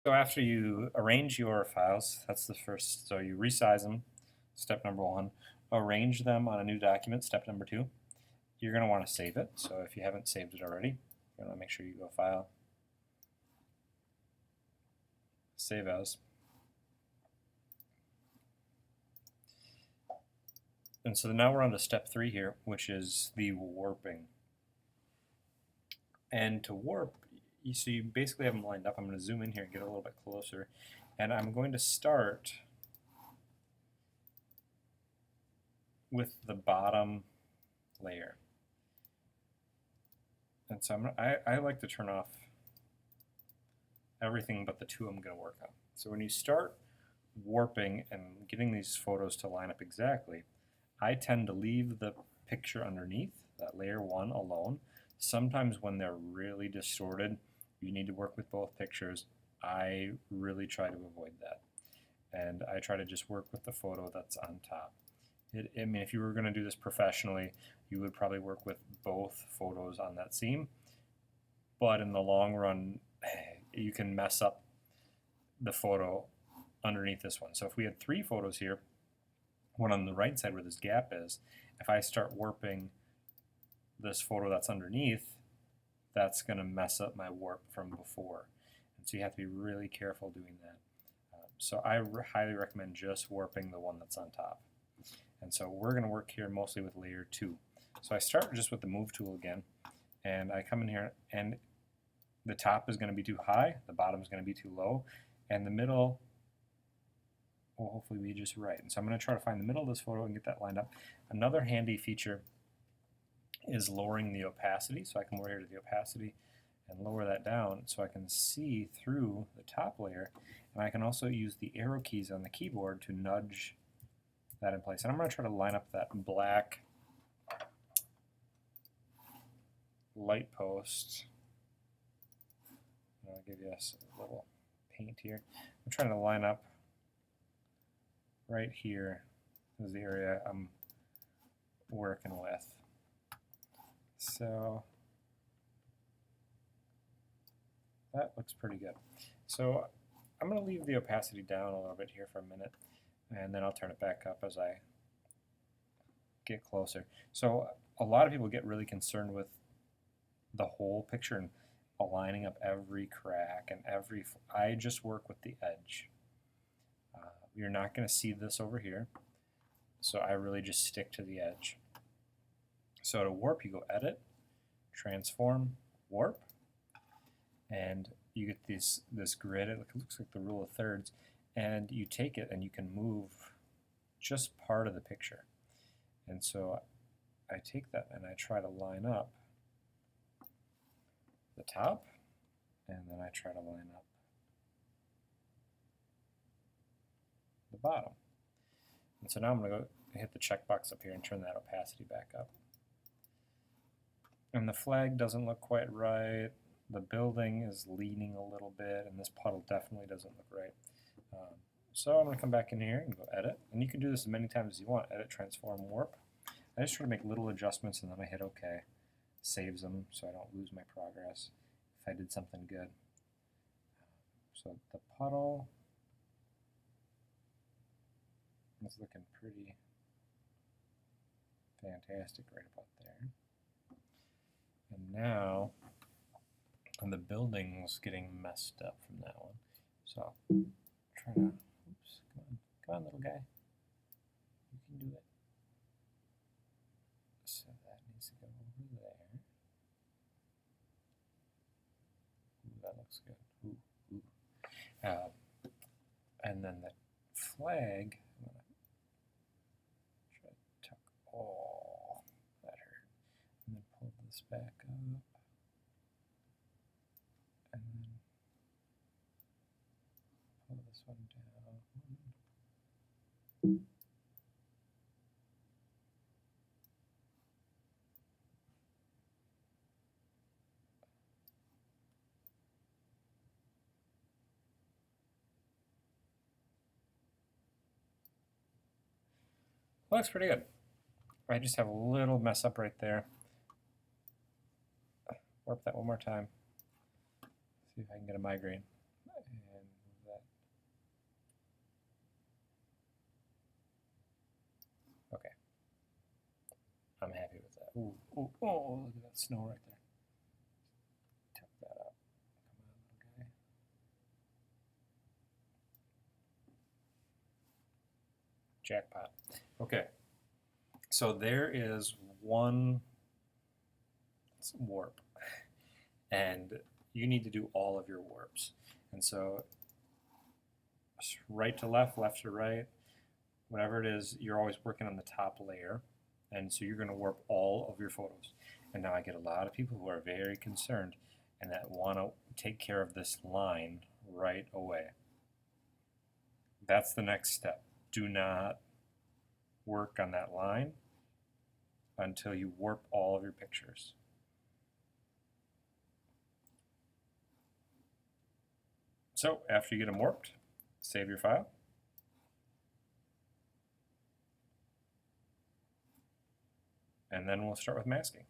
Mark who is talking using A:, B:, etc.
A: So after you arrange your files, that's the first, so you resize them, step number one. Arrange them on a new document, step number two. You're going to want to save it, so if you haven't saved it already, you're going to make sure you go File, Save As. And so now we're on to step three here, which is the warping. And to warp, so you basically have them lined up. I'm going to zoom in here and get a little bit closer. And I'm going to start with the bottom layer. And so I like to turn off everything but the two I'm going to work on. So when you start warping and getting these photos to line up exactly, I tend to leave the picture underneath, that layer one, alone. Sometimes when they're really distorted, you need to work with both pictures. I really try to avoid that. And I try to just work with the photo that's on top. I mean, if you were going to do this professionally, you would probably work with both photos on that seam. But in the long run, you can mess up the photo underneath this one. So if we had three photos here, one on the right side where this gap is, if I start warping this photo that's underneath, that's going to mess up my warp from before. And so you have to be really careful doing that. So I highly recommend just warping the one that's on top. And so we're going to work here mostly with layer two. So I start just with the move tool again, and I come in here, and the top is going to be too high, the bottom is going to be too low, and the middle will hopefully be just right. And so I'm going to try to find the middle of this photo and get that lined up. Another handy feature is lowering the opacity. So I come over here to the opacity and lower that down so I can see through the top layer. And I can also use the arrow keys on the keyboard to nudge that in place. And I'm going to try to line up that black light post. I'll give you a little paint here. I'm trying to line up right here is the area I'm working with. So that looks pretty good. So I'm going to leave the opacity down a little bit here for a minute, and then I'll turn it back up as I get closer. So a lot of people get really concerned with the whole picture and aligning up every crack and I just work with the edge. You're not going to see this over here, so I really just stick to the edge. So to warp, you go Edit, Transform, Warp, and you get this grid. It looks like the rule of thirds, and you take it and you can move just part of the picture. And so I take that and I try to line up the top, and then I try to line up the bottom. And so now I'm going to go hit the checkbox up here and turn that opacity back up. And the flag doesn't look quite right. The building is leaning a little bit, and this puddle definitely doesn't look right. So I'm going to come back in here and go Edit. And you can do this as many times as you want. Edit, Transform, Warp. I just try to make little adjustments, and then I hit OK. Saves them so I don't lose my progress if I did something good. So the puddle is looking pretty fantastic right about there. And now the building's getting messed up from that one. So try to, oops, come on little guy. You can do it. So that needs to go over there. Ooh, that looks good. Ooh, ooh. And then the flag, I'm going to try to tuck, oh, that hurt. And then pull this back up. And then pull this one down. Looks pretty good. I just have a little mess up right there. Warp that one more time. See if I can get a migraine. And Ooh, ooh, oh, look at that snow right there. Tap that up. Come on, okay. Jackpot. Okay. So there is one warp, and you need to do all of your warps. And so right to left, left to right, whatever it is, you're always working on the top layer. And so you're going to warp all of your photos. And now I get a lot of people who are very concerned and that want to take care of this line right away. That's the next step. Do not work on that line until you warp all of your pictures. So after you get them warped, save your file. And then we'll start with masking.